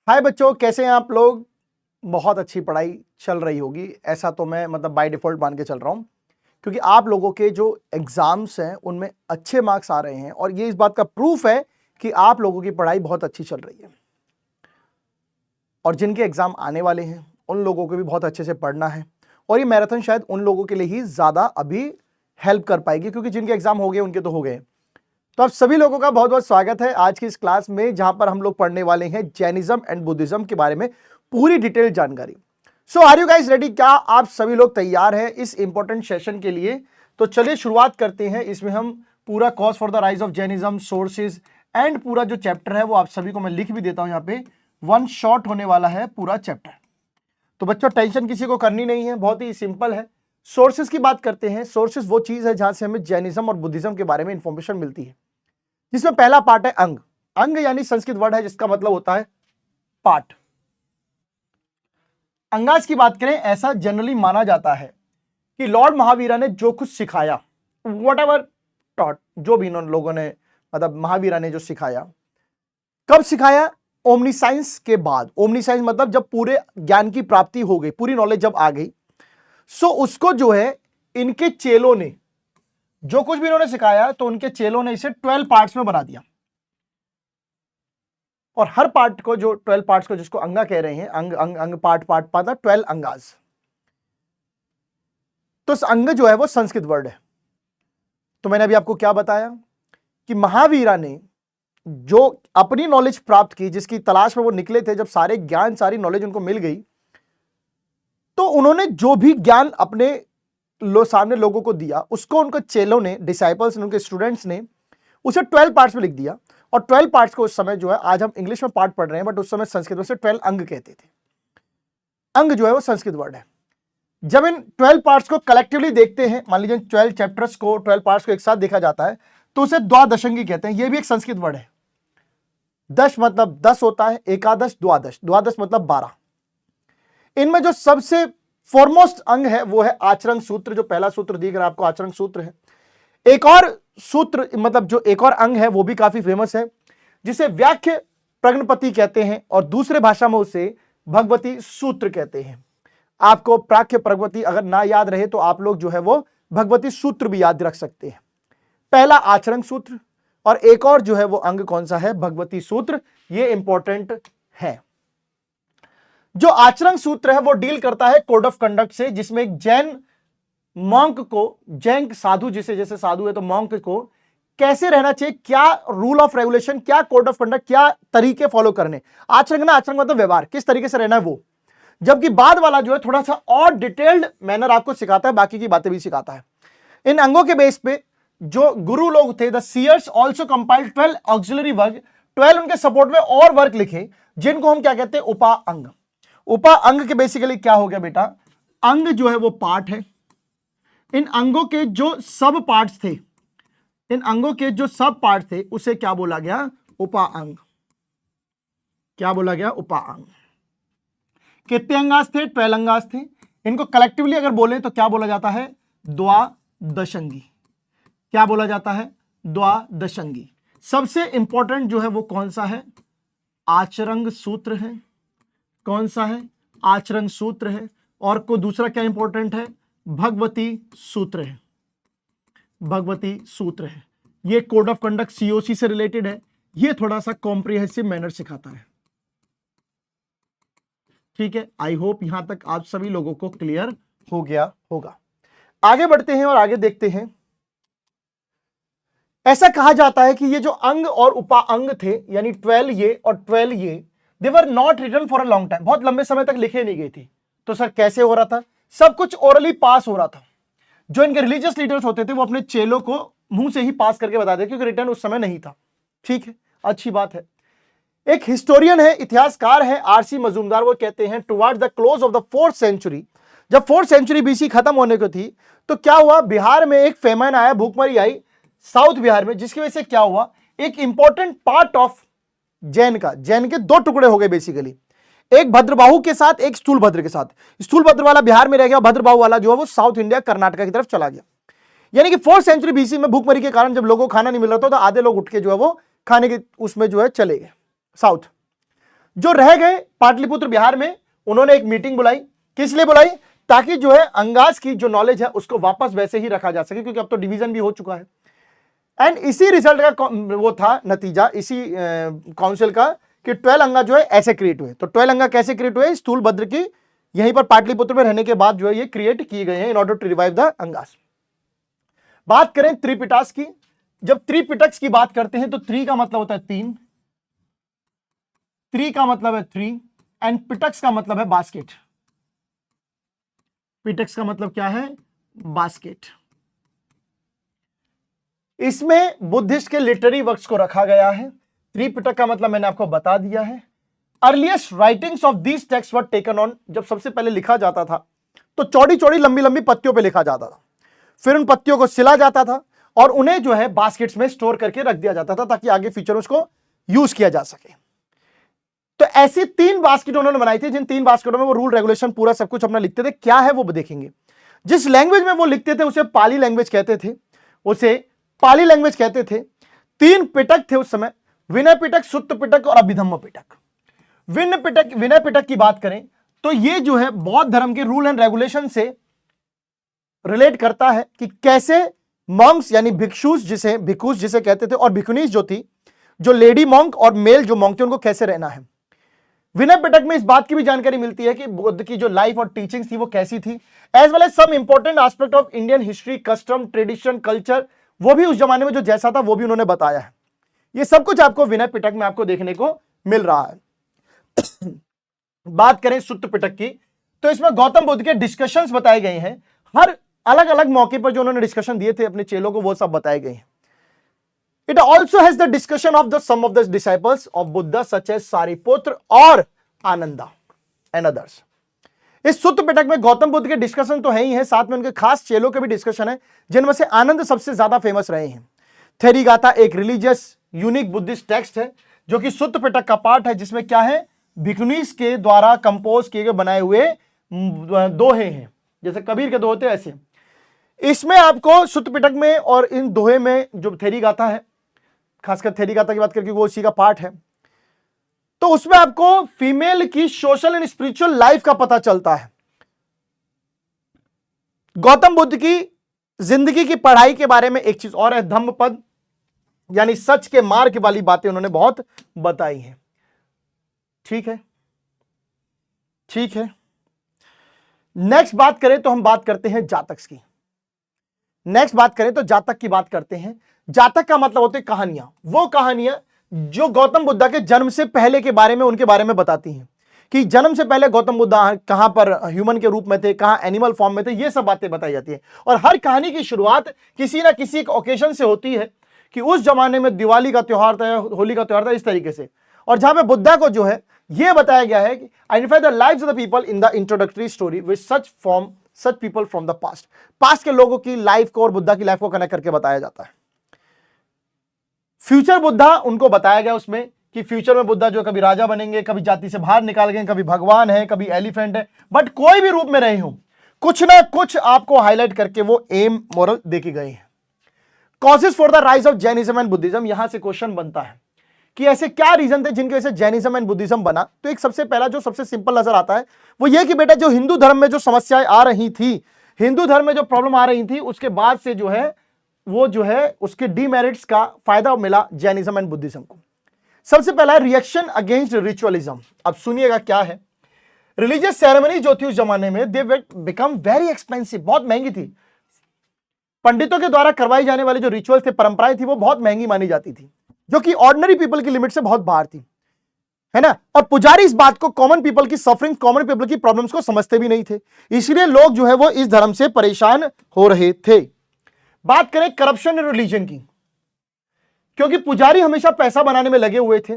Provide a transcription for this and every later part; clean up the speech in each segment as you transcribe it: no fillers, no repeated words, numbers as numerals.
हाय बच्चों, कैसे हैं आप लोग। बहुत अच्छी पढ़ाई चल रही होगी, ऐसा तो मैं बाय डिफॉल्ट मान के चल रहा हूं, क्योंकि आप लोगों के जो एग्जाम्स हैं उनमें अच्छे मार्क्स आ रहे हैं और ये इस बात का प्रूफ है कि आप लोगों की पढ़ाई बहुत अच्छी चल रही है। और जिनके एग्जाम आने वाले हैं उन लोगों को भी बहुत अच्छे से पढ़ना है, और ये मैराथन शायद उन लोगों के लिए ही ज्यादा अभी हेल्प कर पाएगी, क्योंकि जिनके एग्जाम हो गए उनके तो हो गए। तो आप सभी लोगों का बहुत बहुत स्वागत है आज की इस क्लास में, जहां पर हम लोग पढ़ने वाले हैं जैनिज्म एंड बुद्धिज्म के बारे में पूरी डिटेल जानकारी। सो आर यू गाइस रेडी? क्या आप सभी लोग तैयार हैं इस इंपॉर्टेंट सेशन के लिए? तो चलिए शुरुआत करते हैं। इसमें हम पूरा cause for the rise of Jainism, sources and पूरा जो चैप्टर है वो आप सभी को मैं लिख भी देता हूं। यहाँ पे वन शॉट होने वाला है पूरा चैप्टर, तो बच्चों टेंशन किसी को करनी नहीं है, बहुत ही सिंपल है। सोर्सेज की बात करते हैं। सोर्सेज वो चीज है जहां से हमें जैनिज्म और बुद्धिज्म के बारे में इंफॉर्मेशन मिलती है, जिसमें पहला पार्ट है अंग। अंग यानी संस्कृत वर्ड है जिसका मतलब होता है पार्ट। अंगाज की बात करें, ऐसा जनरली माना जाता है कि लॉर्ड महावीरा ने जो कुछ सिखाया, वट एवर टॉट, जो भी इन लोगों ने महावीरा ने जो सिखाया, कब सिखाया? ओमनीसाइंस के बाद। ओमनीसाइंस मतलब जब पूरे ज्ञान की प्राप्ति हो गई, पूरी नॉलेज जब आ गई, सो उसको जो है इनके चेलों ने जो कुछ भी इन्होंने सिखाया, तो उनके चेलों ने इसे 12 पार्ट्स में बना दिया। और हर पार्ट को, जो 12 पार्ट्स को जिसको अंगा कह रहे हैं, अंग अंग अंग पार्ट पार्ट पार्ट 12 अंगाज। तो अंग जो है वो संस्कृत वर्ड है। तो मैंने अभी आपको क्या बताया कि महावीरा ने जो अपनी नॉलेज प्राप्त की, जिसकी तलाश में वो निकले थे, जब सारे ज्ञान सारी नॉलेज उनको मिल गई, तो उन्होंने जो भी ज्ञान अपने सामने लोगों को दिया, उसको उनको चेलों ने, डिसाइपल्स ने, उनके स्टूडेंट्स ने उसे 12 पार्ट्स में लिख दिया। और 12 पार्ट्स को उस समय जो है, आज हम इंग्लिश में पार्ट पढ़ रहे हैं, बट उस समय संस्कृत में से 12 अंग कहते थे। अंग जो है वो संस्कृत वर्ड है। जब इन 12 पार्ट्स को कलेक्टिवली देखते हैं, मान लीजिए 12 चैप्टर्स को, 12 पार्ट्स को एक साथ देखा जाता है, तो उसे द्वादशंगी कहते हैं। यह भी एक संस्कृत वर्ड है। दश मतलब 10 होता है, एकादश, द्वादश, द्वादश मतलब 12। इनमें जो सबसे फॉरमोस्ट अंग है वो है आचरण सूत्र। जो पहला सूत्र दिख रहा है आपको, आचरण सूत्र है। एक और सूत्र, जो एक और अंग है वो भी काफी फेमस है, जिसे व्याख्य प्रज्ञपति कहते हैं, और दूसरे भाषा में उसे भगवती सूत्र कहते हैं। आपको प्राख्य प्रज्ञपति अगर ना याद रहे तो आप लोग जो है वो भगवती सूत्र भी याद रख सकते हैं। पहला आचरण सूत्र, और एक और जो है वो अंग कौन सा है? भगवती सूत्र। ये इंपॉर्टेंट है। जो आचरण सूत्र है वो डील करता है कोड ऑफ कंडक्ट से, जिसमें एक जैन मॉन्क को, जैन साधु, जिसे जैसे साधु है तो मॉन्क को कैसे रहना चाहिए, क्या रूल ऑफ रेगुलेशन, क्या कोड ऑफ कंडक्ट, क्या तरीके फॉलो करने। आचरण ना, आचरण मतलब व्यवहार, किस तरीके से रहना है वो। जबकि बाद वाला जो है थोड़ा सा और डिटेल्ड मैनर आपको सिखाता है, बाकी की बातें भी सिखाता है। इन अंगों के बेस पे जो गुरु लोग थे, the seers also compiled 12 auxiliary work, 12 उनके सपोर्ट में और वर्क लिखे, जिनको हम क्या कहते हैं? उपा अंग। उपा अंग के बेसिकली क्या हो गया बेटा? अंग जो है वो पार्ट है। इन अंगों के जो सब पार्ट्स थे, इन अंगों के जो सब पार्ट थे, उसे क्या बोला गया? उपा अंग। क्या बोला गया? उपा अंग। कितने अंगास थे? 12 अंगास थे। इनको कलेक्टिवली अगर बोले तो क्या बोला जाता है? द्वादशंगी। क्या बोला जाता है? द्वादशंगी। सबसे इंपॉर्टेंट जो है वो कौन सा है? आचरण सूत्र है। कौन सा है? आचरण सूत्र है। और को दूसरा क्या इंपॉर्टेंट है? भगवती सूत्र है। भगवती सूत्र है। ये कोड ऑफ कंडक्ट सीओसी से रिलेटेड है। ये थोड़ा सा कॉम्प्रिहेंसिव मैनर सिखाता है। ठीक है, आई होप यहां तक आप सभी लोगों को क्लियर हो गया होगा। आगे बढ़ते हैं और आगे देखते हैं। ऐसा कहा जाता है कि ये जो अंग और उपा अंग थे, यानी 12 ये और 12 ये, they were not written for a long time, बहुत लंबे समय तक लिखे नहीं गए थे। तो सर कैसे हो रहा था? सब कुछ ओरली पास हो रहा था। जो इनके रिलीजियस लीडर्स होते थे वो अपने चेलों को मुंह से ही पास करके बता देते, क्योंकि रिटर्न उस समय नहीं था। ठीक है, अच्छी बात है। एक हिस्टोरियन है, इतिहासकार है, आरसी मजूमदार, वो कहते हैं towards the close of the 4th century, जब 4th सेंचुरी बीसी खत्म होने को थी, तो क्या हुआ? बिहार में एक फेमन आया, भूखमरी आई साउथ बिहार में, जिसकी वजह से क्या हुआ? एक इंपॉर्टेंट पार्ट ऑफ जैन का, जैन के दो टुकड़े हो गए बेसिकली, एक भद्रबाहु के साथ, एक स्थूलभद्र के साथ। स्थूलभद्र वाला बिहार में रह गया, भद्रबाहु वाला जो है वो साउथ इंडिया, कर्नाटक की तरफ चला गया। यानी कि 4th सेंचुरी बीसी में भूखमरी के कारण जब लोगों को खाना नहीं मिल रहा था, तो आधे लोग उठ के जो है वो खाने के उसमें जो है चले गए साउथ। जो रह गए पाटलिपुत्र बिहार में, उन्होंने एक मीटिंग बुलाई। किस लिए बुलाई? ताकि जो है अंगास की जो नॉलेज है उसको वापस वैसे ही रखा जा सके, क्योंकि अब तो डिवीजन भी हो चुका है। एंड इसी रिजल्ट का वो था नतीजा इसी काउंसिल का कि 12 अंगा जो है ऐसे क्रिएट हुए। तो 12 अंगा कैसे क्रिएट हुए? स्थूलभद्र की यहीं पर पाटलिपुत्र में रहने के बाद जो है ये क्रिएट किए गए हैं in order to revive the Angas. बात करें त्रिपिटक की, जब त्रिपिटक की बात करते हैं तो त्रि का मतलब होता है 3, त्रि का मतलब है 3 एंड पिटक्स का मतलब है बास्केट। पिटक्स का मतलब क्या है? बास्केट। इसमें बुद्धिस्ट के लिटरेरी वर्क्स को रखा गया है। त्रिपिटक का मतलब मैंने आपको बता दिया है। Earliest writings of these text were taken on, जब सबसे पहले लिखा जाता था तो चौड़ी चौड़ी लंबी लंबी पत्तियों पे लिखा जाता था, फिर उन पत्तियों को सिला जाता था और उन्हें जो है बास्केट्स में स्टोर करके रख दिया जाता था ताकि आगे फ्यूचर में उसको यूज किया जा सके। तो ऐसी 3 बास्केट उन्होंने बनाई थी, जिन 3 बास्केटों में वो रूल रेगुलेशन पूरा सब कुछ अपना लिखते थे। क्या है वो देखेंगे। जिस लैंग्वेज में वो लिखते थे उसे पाली लैंग्वेज कहते थे, उसे पाली लैंग्वेज कहते थे। 3 पिटक थे उस समय, विनय पिटक, सुत्त पिटक और अभिधम्म पिटक। विनय पिटक की बात करें तो ये जो है बौद्ध धर्म के रूल एंड रेगुलेशन से रिलेट करता है कि कैसे मॉन्क्स यानी भिक्षुस जिसे कहते थे और भिक्षुनीस जो थी, जो लेडी मॉन्क और मेल जो मॉन्क थे, उनको कैसे रहना है। विनय पिटक में इस बात की भी जानकारी मिलती है कि बुद्ध की जो लाइफ और टीचिंग्स थी वो कैसी थी, as well as some important aspect of Indian history, custom, tradition, culture, वो भी उस जमाने में जो जैसा था वो भी उन्होंने बताया है। ये सब कुछ आपको विनय पिटक में आपको देखने को मिल रहा है। बात करें सुत्त पिटक की तो इसमें गौतम बुद्ध के डिस्कशंस बताए गए हैं। हर अलग अलग मौके पर जो उन्होंने डिस्कशन दिए थे अपने चेलों को, वो सब बताए गए हैं। It also has the discussion of some of the disciples of Buddha such as Sariputra और आनंदा and others। इस सुत्त पिटक में गौतम बुद्ध के डिस्कशन तो है ही है, साथ में उनके खास चेलों के भी डिस्कशन है, जिनमें से आनंद सबसे ज्यादा फेमस रहे हैं। थेरीगाथा एक रिलीजियस यूनिक बुद्धिस्ट टेक्स्ट है जो कि सुत्त पिटक का पार्ट है, जिसमें क्या है? भिक्षुनीस के द्वारा कंपोज किए गए बनाए हुए दोहे हैं, जैसे कबीर के दोहे थे ऐसे। इसमें आपको सुत्त पिटक में और इन दोहे में जो थेरीगाथा है, खासकर थेरीगाथा की बात करके वो उसी का पार्ट है, तो उसमें आपको फीमेल की सोशल एंड स्पिरिचुअल लाइफ का पता चलता है। गौतम बुद्ध की जिंदगी की पढ़ाई के बारे में एक चीज और है, धम्मपद यानी सच के मार्ग वाली बातें उन्होंने बहुत बताई हैं। ठीक है, ठीक है। नेक्स्ट बात करें तो हम बात करते हैं जातक की। नेक्स्ट बात करें तो जातक की बात करते हैं। जातक का मतलब होते हैं कहानियां, वो कहानियां जो गौतम बुद्ध के जन्म से पहले के बारे में, उनके बारे में बताती हैं कि जन्म से पहले गौतम बुद्ध कहां पर ह्यूमन के रूप में थे, कहां एनिमल फॉर्म में थे, ये सब बातें बताई जाती है। और हर कहानी की शुरुआत किसी ना किसी एक ओकेजन से होती है कि उस जमाने में दिवाली का त्योहार था, होली का त्योहार था, इस तरीके से। और जहां पे बुद्धा को जो है ये बताया गया है कि identify the lives of the people in the introductory story with such people from the past के लोगों की लाइफ को और बुद्धा की लाइफ को कनेक्ट करके बताया जाता है। फ्यूचर बुद्धा उनको बताया गया उसमें कि फ्यूचर में बुद्धा जो कभी राजा बनेंगे, कभी जाति से बाहर निकाल गए, कभी भगवान है, कभी एलिफेंट है, बट कोई भी रूप में रहे हो, कुछ ना कुछ आपको हाईलाइट करके वो एम मोरल देखे गए हैं। Causes for the rise of Jainism and Buddhism, यहां से क्वेश्चन बनता है कि ऐसे क्या रीजन थे जिनकी वजह से जैनिज्म एंड बुद्धिज्म बना। तो एक सबसे पहला जो सबसे सिंपल नजर आता है वो ये कि बेटा जो हिंदू धर्म में जो समस्याएं आ रही थी, हिंदू धर्म में जो प्रॉब्लम आ रही थी, उसके बाद से जो है वो जो है उसके डीमेरिट्स का फायदा मिला जैनिज्म एंड बुद्धिज्म को। सबसे पहला रिएक्शन अगेंस्ट रिचुअलिज्म। अब सुनिएगा क्या है। रिलीजियस सेरेमनी जो थी उस जमाने में दे बिकम वेरी एक्सपेंसिव, बहुत महंगी थी। पंडितों के द्वारा करवाई जाने वाली जो रिचुअल्स थे, परंपराएं थी, वो बहुत महंगी मानी जाती थी, जो कि ऑर्डिनरी पीपल की लिमिट से बहुत बाहर थी, है ना। और पुजारी इस बात को, कॉमन पीपल की सफरिंग, कॉमन पीपल की प्रॉब्लम्स को समझते भी नहीं थे, इसलिए लोग जो है वो इस धर्म से परेशान हो रहे थे। बात करें करप्शन इन रिलीजन की, क्योंकि पुजारी हमेशा पैसा बनाने में लगे हुए थे,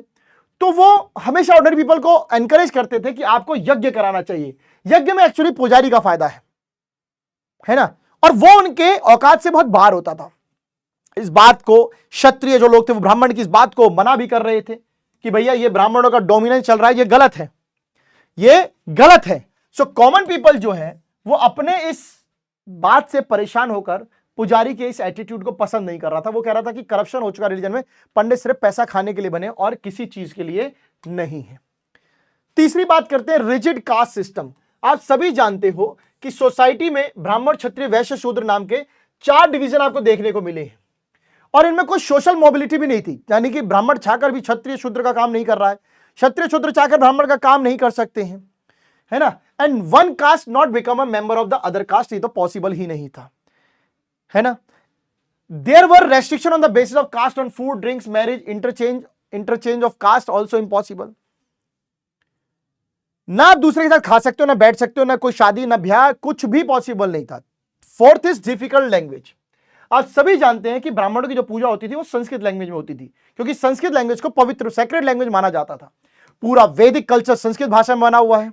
तो वो हमेशा ऑर्डिनरी पीपल को एनकरेज करते थे कि आपको यज्ञ कराना चाहिए। यज्ञ में एक्चुअली पुजारी का फायदा है ना, और वो उनके औकात से बहुत बाहर होता था। इस बात को क्षत्रिय जो लोग थे वो ब्राह्मण की इस बात को मना भी कर रहे थे कि भैया ये ब्राह्मणों का डोमिनेंस चल रहा है, ये गलत है, ये गलत है। सो कॉमन पीपल जो है वो अपने इस बात से परेशान होकर पुजारी के इस एटीट्यूड को पसंद नहीं कर रहा था। वो कह रहा था कि करप्शन हो चुका रिलीजन में, पंडित सिर्फ पैसा खाने के लिए बने और किसी चीज के लिए नहीं है। तीसरी बात करते हैं रिजिड कास्ट सिस्टम। आप सभी जानते हो कि सोसाइटी में ब्राह्मण, क्षत्रिय, वैश्य, शूद्र नाम के 4 डिवीजन आपको देखने को मिले हैं और इनमें कोई सोशल मोबिलिटी भी नहीं थी, यानी कि ब्राह्मण चाहकर भी क्षत्रिय शूद्र का काम नहीं कर रहा है, क्षत्रिय शूद्र चाहकर ब्राह्मण का काम नहीं कर सकते हैं, है ना। And one caste not become a member of the other caste, ये तो पॉसिबल ही नहीं था, है ना। There were restriction on the basis of caste on food, drinks, marriage, interchange of caste also impossible. ना आप दूसरे के साथ खा सकते हो, ना बैठ सकते हो, ना कोई शादी, ना ब्याह, कुछ भी पॉसिबल नहीं था। Fourth is difficult language. आप सभी जानते हैं कि ब्राह्मणों की जो पूजा होती थी वो संस्कृत लैंग्वेज में होती थी, क्योंकि संस्कृत लैंग्वेज को पवित्र सेक्रेड लैंग्वेज माना जाता था। पूरा वैदिक कल्चर संस्कृत भाषा में बना हुआ है।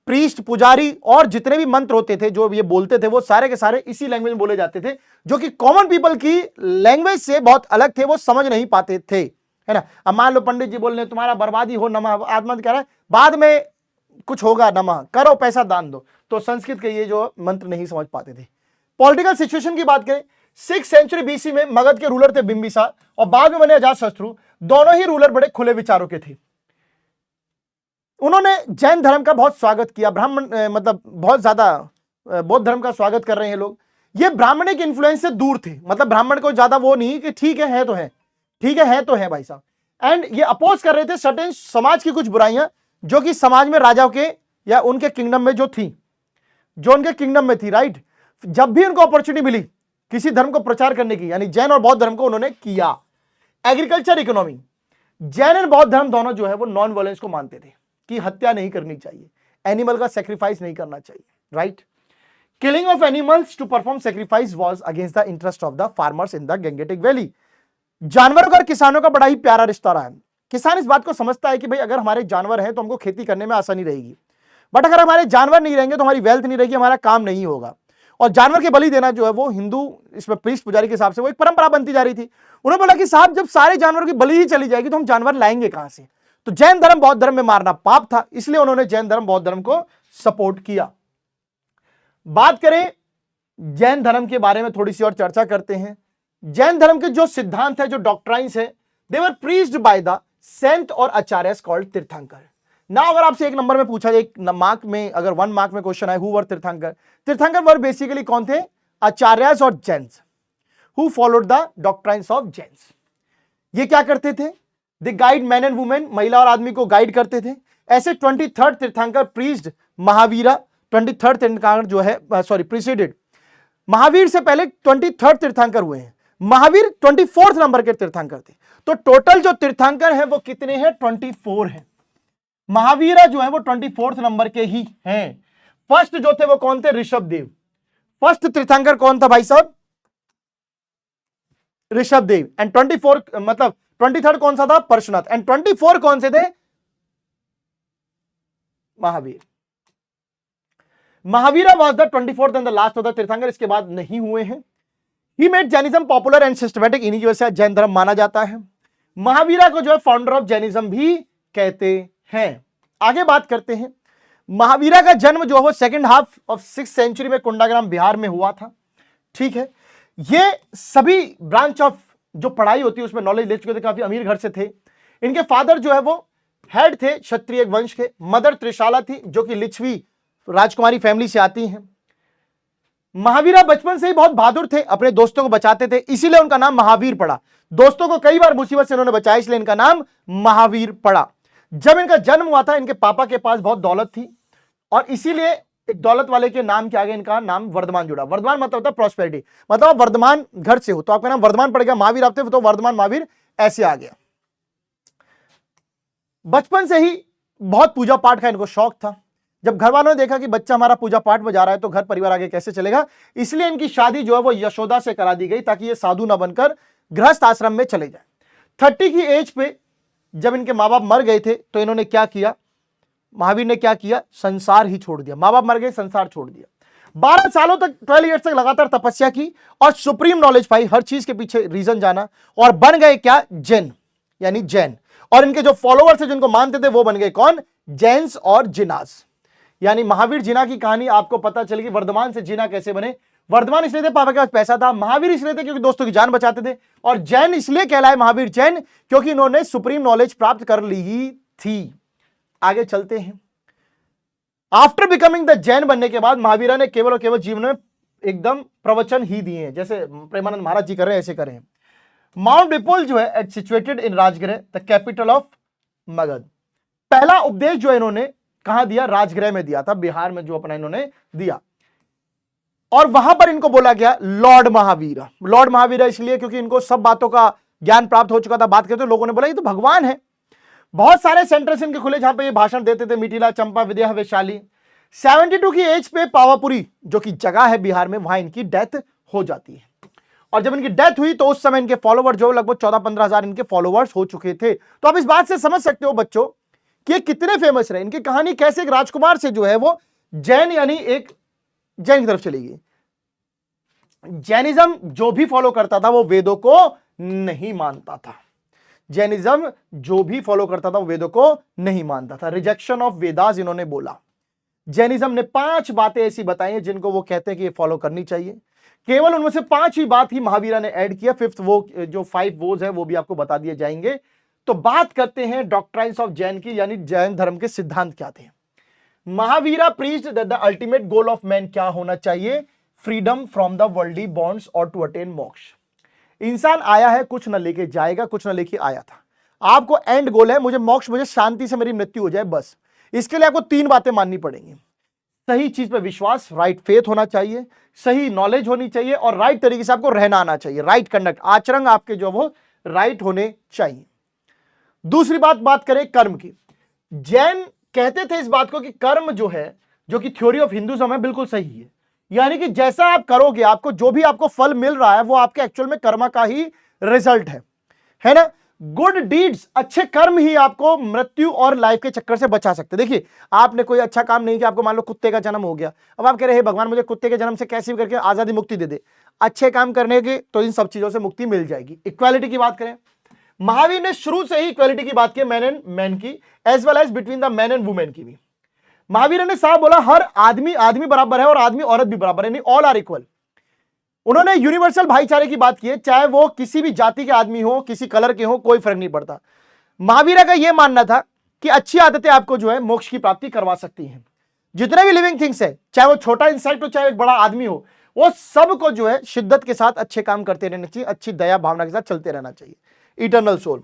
प्रीस्ट, पुजारी और जितने भी मंत्र होते थे जो ये बोलते थे वो सारे के सारे इसी लैंग्वेज में बोले जाते थे, जो कि कॉमन पीपल की लैंग्वेज से बहुत अलग थे, वो समझ नहीं पाते थे, है ना। अब मान लो पंडित जी बोल रहे तुम्हारा बर्बादी हो नमः, आत्मा कह रहा है बाद में कुछ होगा नमः, करो पैसा दान दो, तो संस्कृत के ये जो मंत्र नहीं समझ पाते थे। पॉलिटिकल सिचुएशन की बात करें, 6th सेंचुरी बीसी में मगध के रूलर थे बिंबिसार और बाद में बने अजातशत्रु। दोनों ही रूलर बड़े खुले विचारों के थे। उन्होंने जैन धर्म का बहुत स्वागत किया, ब्राह्मण मतलब बहुत ज्यादा बौद्ध धर्म का स्वागत कर रहे हैं लोग। ये ब्राह्मणिक इन्फ्लुएंस से दूर थे, मतलब ब्राह्मण को ज्यादा वो नहीं कि ठीक है तो है, ठीक है तो है भाई साहब। एंड ये अपोज कर रहे थे सर्टेन समाज की कुछ बुराइयां जो कि समाज में राजाओं के या उनके किंगडम में जो उनके किंगडम में थी, राइट। जब भी उनको अपॉर्चुनिटी मिली किसी धर्म को प्रचार करने की, यानी जैन और बौद्ध धर्म को उन्होंने किया। एग्रीकल्चर, इकोनॉमी, जैन और बौद्ध धर्म दोनों जो है वो नॉन वायलेंस को मानते थे कि हत्या नहीं करनी चाहिए, एनिमल का सेक्रीफाइस नहीं करना चाहिए, right. Killing of animals to perform sacrifice was against the interest of the farmers in the Gangetic valley. जानवरों का और किसानों का बड़ा ही प्यारा रिश्ता रहा है। किसान इस बात को समझता है कि भाई अगर हमारे जानवर हैं तो हमको खेती करने में आसानी रहेगी, बट अगर हमारे जानवर नहीं रहेंगे तो हमारी वेल्थ नहीं रहेगी, हमारा काम नहीं होगा। और जानवर के बलि देना जो है वो हिंदू इसमें प्रीस्ट पुजारी के हिसाब से वो एक परंपरा बनती जा रही थी। उन्होंने बोला कि साहब जब सारे जानवरों की बलि ही चली जाएगी तो हम जानवर लाएंगे कहां से। तो जैन धर्म बौद्ध धर्म में मारना पाप था, इसलिए उन्होंने जैन धर्म बौद्ध धर्म को सपोर्ट किया। बात करें जैन धर्म के बारे में थोड़ी सी और चर्चा करते हैं। जैन धर्म के जो सिद्धांत है, जो डॉक्ट्राइन्स है, दे वर प्रीच्ड बाय द सेंट और आचार्यस कॉल्ड तीर्थंकर। ना अगर आपसे एक नंबर में पूछा जाए, एक मार्क में अगर 1 मार्क में क्वेश्चन है, हु वर तीर्थंकर? तीर्थंकर वर बेसिकली कौन थे? आचार्यस और Jains who followed the doctrines of Jains. ये क्या करते थे? They guide man and women, महिला और आदमी को गाइड करते थे। ऐसे 23rd तीर्थंकर प्रीच्ड महावीरा। 23rd तीर्थंकर जो है प्रीसीडेड महावीर से पहले 23rd तीर्थंकर हुए हैं। महावीर 24th नंबर के तीर्थंकर थे। तो टोटल जो तीर्थंकर हैं वो कितने हैं? 24 हैं। महावीरा जो है वो 24th नंबर के ही हैं। फर्स्ट जो थे वो कौन थे? ऋषभदेव। फर्स्ट तीर्थंकर कौन था भाई साहब? ऋषभदेव। एंड 24 मतलब 23rd कौन सा था? परशुनाथ। एंड 24 कौन से थे? Mahavir. Mahavira was the 24th and the last of the तीर्थंकर, इसके बाद नहीं हुए हैं। He made Jainism popular and systematic, इन्हीं की वजह से जैन धर्म माना जाता है। महावीरा को जो है फाउंडर ऑफ जैनिज्म भी कहते हैं। आगे बात करते हैं। महावीरा का जन्म जो है वो 2nd half of 6th century में कुंडाग्राम बिहार में हुआ था, ठीक है। ये सभी ब्रांच ऑफ जो पढ़ाई होती है उसमें नॉलेज ले चुके थे, काफी अमीर घर से थे। इनके फादर जो है वो हेड थे क्षत्रिय वंश के। मदर त्रिशाला थी जो कि लिच्छवी राजकुमारी फैमिली से आती हैं। महावीरा बचपन से ही बहुत बहादुर थे, अपने दोस्तों को बचाते थे, इसीलिए उनका नाम महावीर पड़ा। दोस्तों को कई बार मुसीबत से उन्होंने बचाया, इसलिए इनका नाम महावीर पड़ा। जब इनका जन्म हुआ था इनके पापा के पास बहुत दौलत थी और इसीलिए एक दौलत वाले के नाम के आगे इनका नाम वर्धमान जुड़ा। वर्धमान मतलब होता है प्रॉस्पेरिटी, मतलब आप वर्धमान घर से हो तो आपका नाम वर्धमान पड़ गया। महावीर आप थे तो वर्धमान महावीर ऐसे आ गया। बचपन से ही बहुत पूजा पाठ का इनको शौक था। जब घर वालों ने देखा कि बच्चा हमारा पूजा पाठ में जा रहा है तो घर परिवार आगे कैसे चलेगा, इसलिए इनकी शादी जो है वो यशोदा से करा दी गई ताकि ये साधु ना बनकर गृहस्थ आश्रम में चले जाए। 30 की एज पे जब इनके माँ बाप मर गए थे तो इन्होंने क्या किया? महावीर ने क्या किया? संसार ही छोड़ दिया। माँ बाप मर गए, संसार छोड़ दिया। 12 सालों तक 12 ईयर्स तक लगातार तपस्या की और सुप्रीम नॉलेज पाई, हर चीज के पीछे रीजन जाना और बन गए क्या? जैन, यानी जैन। और इनके जो फॉलोअर्स थे जिनको मानते थे वो बन गए कौन? जैन्स और जिनास। यानी महावीर जिना की कहानी आपको पता चलेगी। वर्धमान से जिना कैसे बने? वर्धमान इसलिए थे पापा के पास पैसा था, महावीर इसलिए थे क्योंकि दोस्तों की जान बचाते थे, और जैन इसलिए कहलाए महावीर जैन क्योंकि इन्होंने सुप्रीम नॉलेज प्राप्त कर ली थी। आगे चलते हैं। आफ्टर बिकमिंग द जैन बनने के बाद महावीरा ने केवल और केवल जीवन में एकदम प्रवचन ही दिए हैं, जैसे प्रेमानंद महाराज जी कर रहे हैं ऐसे करें। माउंट विपुल जो है situated in Rajgriha, the capital of Magadh. पहला उपदेश जो इन्होंने कहां दिया? राजगृह में दिया था, बिहार में जो अपना इन्होंने दिया। और वहां पर इनको बोला गया लॉर्ड महावीरा। लॉर्ड महावीरा इसलिए क्योंकि इनको सब बातों का ज्ञान प्राप्त हो चुका था। बात करते लोगों ने बोला ये तो भगवान है। बहुत सारे सेंटर्स इनके खुले जहां पे ये भाषण देते थे, मिथिला, चंपा, विद्या, वैशाली। 72 की एज पे पावापुरी जो कि जगह है बिहार में, वहां इनकी डेथ हो जाती है। और जब इनकी डेथ हुई तो उस समय इनके फॉलोवर जो लगभग 14-15 हजार इनके फॉलोवर्स हो चुके थे। तो आप इस बात से समझ सकते हो बच्चों कि ये कितने फेमस रहे। इनकी कहानी कैसे एक राजकुमार से जो है वो जैन यानी एक जैन की तरफ चली गई। जैनिज्म जो भी फॉलो करता था वो वेदों को नहीं मानता था। जैनिज्म जो भी फॉलो करता था वो वेदों को नहीं मानता था। रिजेक्शन ऑफ वेदास इन्होंने बोला। जैनिज्म ने 5 बातें ऐसी बताई हैं जिनको वो कहते हैं कि ये फॉलो करनी चाहिए। केवल उनमें से 5 ही बात ही महावीरा ने ऐड किया। 5th वो जो 5 वोज है वो भी आपको बता दिए जाएंगे। तो बात करते हैं डॉक्ट्राइन्स ऑफ जैन की, यानी जैन धर्म के सिद्धांत क्या थे। Mahavira preached that the ultimate goal of man क्या होना चाहिए? Freedom from the worldly bonds और टू अटेन मोक्ष। इंसान आया है, कुछ न लेके जाएगा, कुछ न लेके आया था। आपको एंड गोल है मुझे मोक्ष, मुझे शांति से मेरी मृत्यु हो जाए, बस। इसके लिए आपको 3 बातें माननी पड़ेंगी। सही चीज पे विश्वास, राइट फेथ होना चाहिए, सही नॉलेज होनी चाहिए और राइट तरीके से आपको रहना आना चाहिए। राइट कंडक्ट, आचरण आपके जो वो राइट होने चाहिए। दूसरी बात करें कर्म की। जैन कहते थे इस बात को कि कर्म जो है, जो कि थ्योरी ऑफ हिंदुइज्म है, बिल्कुल सही है। यानी कि जैसा आप करोगे, आपको जो भी आपको फल मिल रहा है वो आपके एक्चुअल में कर्म का ही रिजल्ट है ना। गुड डीड्स, अच्छे कर्म ही आपको मृत्यु और लाइफ के चक्कर से बचा सकते। देखिए आपने कोई अच्छा काम नहीं किया, आपको मान लो कुत्ते का जन्म हो गया, अब आप कह रहे हैं भगवान मुझे कुत्ते के जन्म से कैसे भी करके आजादी मुक्ति दे दे। अच्छे काम करने के तो इन सब चीजों से मुक्ति मिल जाएगी। इक्वालिटी की बात करें, महावीर ने शुरू से ही इक्वालिटी की बात की, मैन एंड मैन की, as well as between the man and women की भी। महावीर ने साफ बोला हर आदमी बराबर है और आदमी औरत भी बराबर है, यानी ऑल आर इक्वल। उन्होंने यूनिवर्सल भाईचारे की बात की है, चाहे वो किसी भी जाति के आदमी हो, किसी कलर के हो, कोई फर्क नहीं पड़ता। महावीर का यह मानना था कि अच्छी आदतें आपको जो है मोक्ष की प्राप्ति करवा सकती हैं। जितने भी लिविंग थिंग्स है, चाहे वो छोटा इंसेक्ट हो, चाहे एक बड़ा आदमी हो, वो सबको जो है शिद्दत के साथ अच्छे काम करते रहना चाहिए, अच्छी दया भावना के साथ चलते रहना चाहिए। Eternal soul.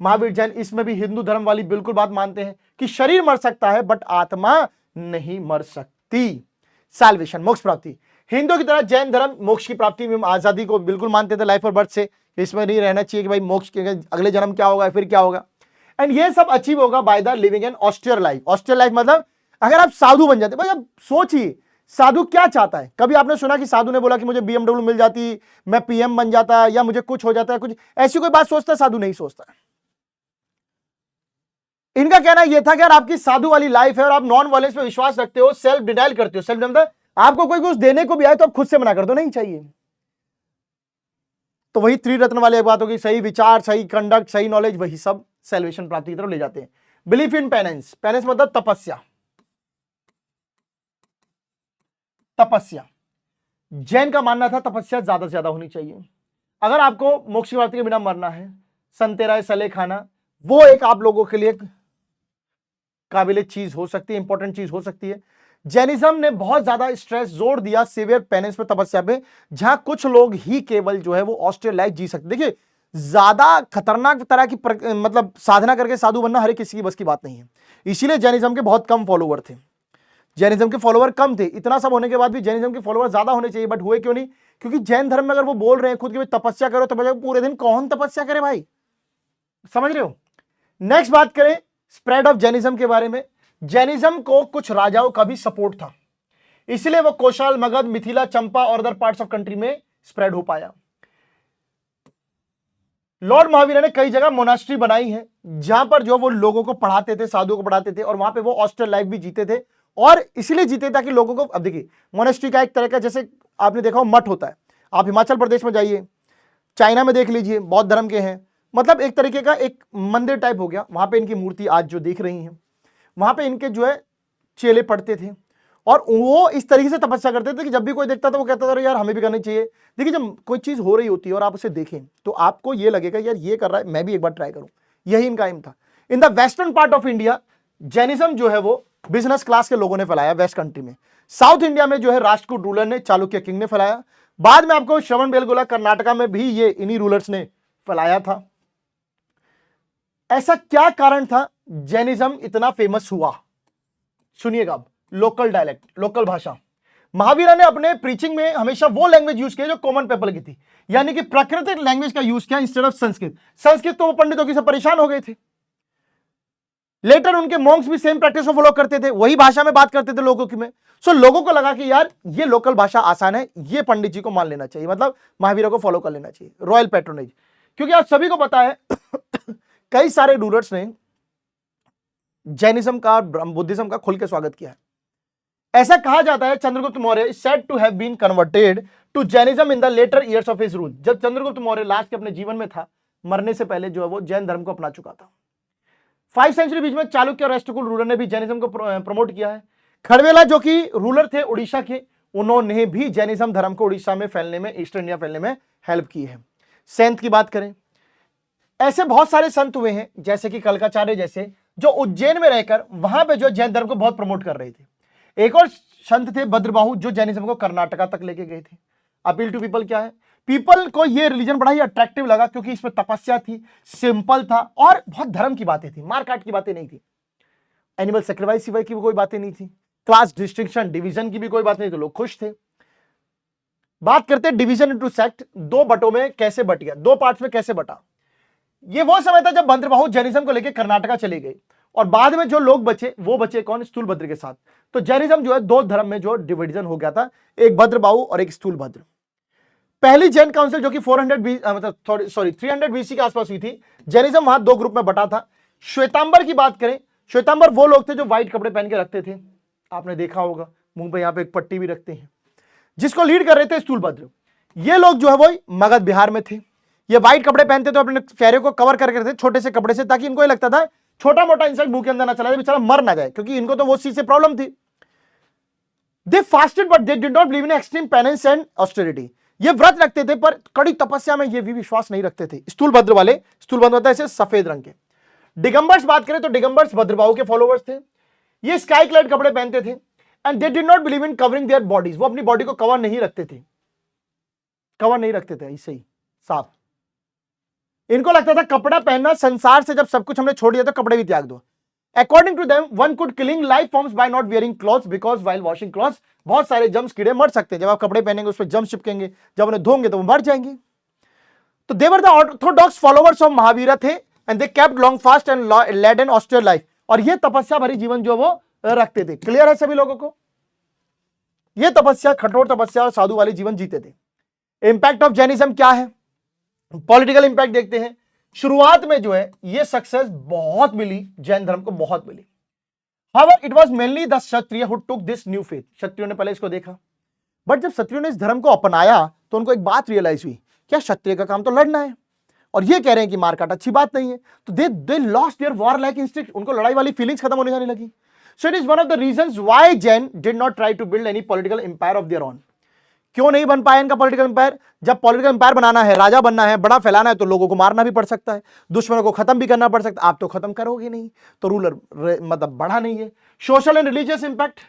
महावीर जैन इसमें भी हिंदू धर्म वाली बिल्कुल बात मानते हैं कि शरीर मर सकता है बट आत्मा नहीं मर सकती। सैल्वेशन, मोक्ष प्राप्ति। हिंदू की तरह जैन धर्म मोक्ष की प्राप्ति में आजादी को बिल्कुल मानते थे, लाइफ और बर्थ से। इसमें नहीं रहना चाहिए कि भाई मोक्ष के अगले जन्म क्या होगा, फिर क्या होगा। एंड ये सब अचीव होगा by the living an austere life. Austere life मतलब अगर आप साधु बन जाते, भाई आप सोचिए साधु क्या चाहता है। कभी आपने सुना कि साधु ने बोला कि मुझे BMW मिल जाती, मैं PM बन जाता, या मुझे कुछ हो जाता है, कुछ ऐसी कोई बात सोचता है? साधु नहीं सोचता। इनका कहना यह था कि अगर आपकी साधु वाली लाइफ है और आप नॉन वायलेंस पे विश्वास रखते हो, सेल्फ डिनाइल करते हो, सेल्फ मतलब आपको कोई कुछ देने को भी आए तो आप खुद से मना कर दो, नहीं चाहिए। तो वही त्रिरत्न वाली बात होगी, सही विचार, सही कंडक्ट, सही नॉलेज, वही सब सैल्वेशन प्राप्ति की तरफ ले जाते हैं। Belief in penance. पेनेंस मतलब तपस्या। तपस्या जैन का मानना था तपस्या ज्यादा से ज्यादा होनी चाहिए। अगर आपको मोक्ष की प्राप्ति के बिना मरना है, संतेराय सले खाना वो एक आप लोगों के लिए काबिल चीज हो सकती है, इंपॉर्टेंट चीज हो सकती है। जैनिज्म ने बहुत ज्यादा स्ट्रेस जोर दिया सीवियर पेनेंस पे, तपस्या पे, जहां कुछ लोग ही केवल जो है वो ऑस्टियर लाइफ जी सकते। देखिए ज्यादा खतरनाक तरह की मतलब साधना करके साधु बनना हर किसी की बस की बात नहीं है। इसीलिए जैनिज्म के बहुत कम फॉलोवर थे। जैनिज्म के फॉलोवर कम थे। इतना सब होने के बाद भी जैनिज्म के फॉलोवर ज्यादा होने चाहिए, बट हुए क्यों नहीं? क्योंकि जैन धर्म में अगर वो बोल रहे हैं खुद की तपस्या करो, तो पूरे दिन कौन तपस्या करे भाई, समझ रहे हो। नेक्स्ट बात करें स्प्रेड ऑफ जैनिज्म के बारे में। जैनिज्म को कुछ राजाओं का भी सपोर्ट था, इसलिए वो कौशल, मगध, मिथिला, चंपा और अदर पार्ट्स ऑफ कंट्री में स्प्रेड हो पाया। लॉर्ड महावीर ने कई जगह मोनास्ट्री बनाई है जहां पर जो वो लोगों को पढ़ाते थे, साधुओं को पढ़ाते थे, और वहां पे वो ऑस्टियर लाइफ भी जीते थे। और इसलिए जीते ताकि लोगों को, अब देखिए मोनास्ट्री का एक तरह का, जैसे आपने देखा हो मठ होता है, आप हिमाचल प्रदेश में जाइए, चाइना में देख लीजिए, बौद्ध धर्म के हैं, मतलब एक तरीके का एक मंदिर टाइप हो गया। वहां पे इनकी मूर्ति आज जो देख रही हैं, वहां पे इनके जो है चेले पढ़ते थे और वो इस तरीके से तपस्या करते थे कि जब भी कोई देखता था वो कहता था यार हमें भी करनी चाहिए। देखिए जब कोई चीज हो रही होती है और आप उसे देखें तो आपको ये लगेगा यार ये कर रहा है, मैं भी एक बार ट्राई करूं। यही इनका एम था। In the western part of India Jainism जो है वो बिजनेस क्लास के लोगों ने फैलाया वेस्ट कंट्री में। साउथ इंडिया में जो है राष्ट्रकूट रूलर ने, चालुक्य किंग ने फैलाया। बाद में आपको श्रवण बेलगोला कर्नाटका में भी ये इन्हीं रूलर्स ने फैलाया था। ऐसा क्या कारण था जैनिज्म इतना फेमस हुआ? सुनिएगा अब, लोकल डायलेक्ट, लोकल भाषा। महावीरा ने अपने प्रीचिंग में हमेशा वो लैंग्वेज यूज की जो कॉमन पीपल की थी, यानी कि प्राकृतिक लैंग्वेज का यूज किया इंस्टेड ऑफ संस्कृत। संस्कृत तो वो पंडितों की से परेशान हो गए थे। लेटर उनके मॉन्क्स भी सेम प्रैक्टिस को फॉलो करते थे, वही भाषा में बात करते थे लोगों की में। सो लोगों को लगा कि यार ये लोकल भाषा आसान है, ये पंडित जी को मान लेना चाहिए, मतलब महावीरा को फॉलो कर लेना चाहिए। रॉयल पैट्रोनेज, क्योंकि आप सभी को पता है कई सारे रूलर्स ने जैनिज्म का, बुद्धिज्म का खुल के स्वागत किया है। ऐसा कहा जाता है Chandragupta Maurya is said to have been converted to Jainism in the later years of his rule. जब चंद्रगुप्त मौर्य लास्ट के अपने जीवन में था, मरने से पहले जो है वो जैन धर्म को अपना चुका था। 5 सेंचुरी बीच में चालुक्य और राष्ट्रकूट रूलर ने भी जैनिज्म को प्रमोट किया है। खड़वेला जो कि रूलर थे उड़ीसा के, उन्होंने भी जैनिज्म धर्म को उड़ीसा में फैलने में, ईस्ट इंडिया फैलने में हेल्प की है। संत की बात करें, ऐसे बहुत सारे संत हुए हैं जैसे कि कल्काचार्य जैसे, जो उज्जैन में रहकर वहां पे जो जैन धर्म को बहुत प्रमोट कर रहे थे। एक और संत थे भद्रबाहु, जो जैनिज्म को कर्नाटका तक लेके गए थे। अपील टू पीपल क्या है, पीपल को ये रिलीजन बड़ा ही अट्रैक्टिव लगा क्योंकि इसमें तपस्या थी, सिंपल था और बहुत धर्म की बातें थी, मारकाट की बातें नहीं थी, एनिमल सेक्रीफाइस की भी कोई बातें नहीं थी, क्लास डिस्टिंक्शन डिवीजन की भी कोई बात नहीं, तो लोग खुश थे। बात करते हैं डिवीजन इनटू सेक्ट, दो बटों में कैसे बट गया, दो पार्ट्स में कैसे बटा। ये वो समय था जब भद्रबाहु जैनिज्म को लेकर कर्नाटका चले गए और बाद में जो लोग बचे वो बचे कौन, स्थूलभद्र के साथ। तो जैनिज्म जो है दो धर्म में जो डिवीजन हो गया था, एक भद्रबाहु और एक स्थूलभद्र। पहली जैन काउंसिल जो कि 300 बीसी के आसपास हुई थी, जैनिज्म वहां दो ग्रुप में बटा था। श्वेतांबर की बात करें, श्वेतांबर वो लोग थे जो व्हाइट कपड़े पहन के रखते थे, आपने देखा होगा, मुंह पे यहां पे एक पट्टी भी रखते हैं, जिसको लीड कर रहे थे स्थूलभद्र। ये लोग जो है वो मगध बिहार में थे। ये व्हाइट कपड़े पहनते तो अपने चेहरे को कवर करके रखते छोटे से कपड़े से, ताकि इनको ये लगता था छोटा मोटा इंसेक्ट मुंह के अंदर ना चला जाए, बेचारा मर ना जाए, क्योंकि इनको तो वो चीज से प्रॉब्लम थी। They fasted but they did not believe in extreme penance and austerity. ये व्रत रखते थे पर कड़ी तपस्या में ये भी विश्वास नहीं रखते थे। स्थूलभद्र वाले, स्थूलभद्र होता है ऐसे सफेद रंग के। दिगंबर्स बात करें तो दिगंबर्स भद्रबाहु के फॉलोवर्स थे। ये स्काई क्लाइड कपड़े पहनते थे and they did not believe in covering their bodies. वो अपनी बॉडी को कवर नहीं रखते थे, कवर नहीं रखते थे ऐसे ही साफ। इनको लगता था कपड़ा पहनना संसार से, जब सब कुछ हमने छोड़ दिया तो कपड़े भी त्याग दो। According to them, one could killing life forms by not wearing clothes because while washing clothes, बहुत सारे जम्स कीड़े मर सकते हैं। जब आप कपड़े पहनेंगे उस पर जम्स चिपकेंगे, जब उन्हें धोंगे तो वो मर जाएंगे। तो they were the orthodox followers of Mahavira थे and they kept long fast and led an austere life। और ये तपस्या भरी जीवन जो वो रखते थे। क्लियर है सभी लोगों को? ये तपस्या, कठोर तपस्या और साधु वाली जीवन जीते थे। इंपैक्ट ऑफ जैनिज्म क्या है? पॉलिटिकल इंपैक्ट देखते हैं। शुरुआत में जो है ये सक्सेस बहुत मिली, जैन धर्म को बहुत मिली। However, it was mainly the Kshatriya who took this new faith। क्षत्रियों ने पहले इसको देखा, बट जब क्षत्रियों ने इस धर्म को अपनाया तो उनको एक बात रियलाइज हुई, क्या क्षत्रिय का काम तो लड़ना है, और ये कह रहे हैं कि मारकाट अच्छी बात नहीं है। तो they lost their war like instinct, उनको लड़ाई वाली फीलिंग्स खत्म होने जाने लगी। So it is one of the reasons why Jain did not try to build any political empire of their own. क्यों नहीं बन पाया इनका पॉलिटिकल एम्पायर? जब पॉलिटिकल एम्पायर बनाना है, राजा बनना है, बड़ा फैलाना है, तो लोगों को मारना भी पड़ सकता है, दुश्मनों को खत्म भी करना पड़ सकता है। आप तो खत्म करोगे नहीं, तो रूलर मतलब बढ़ा नहीं है। Social and religious impact,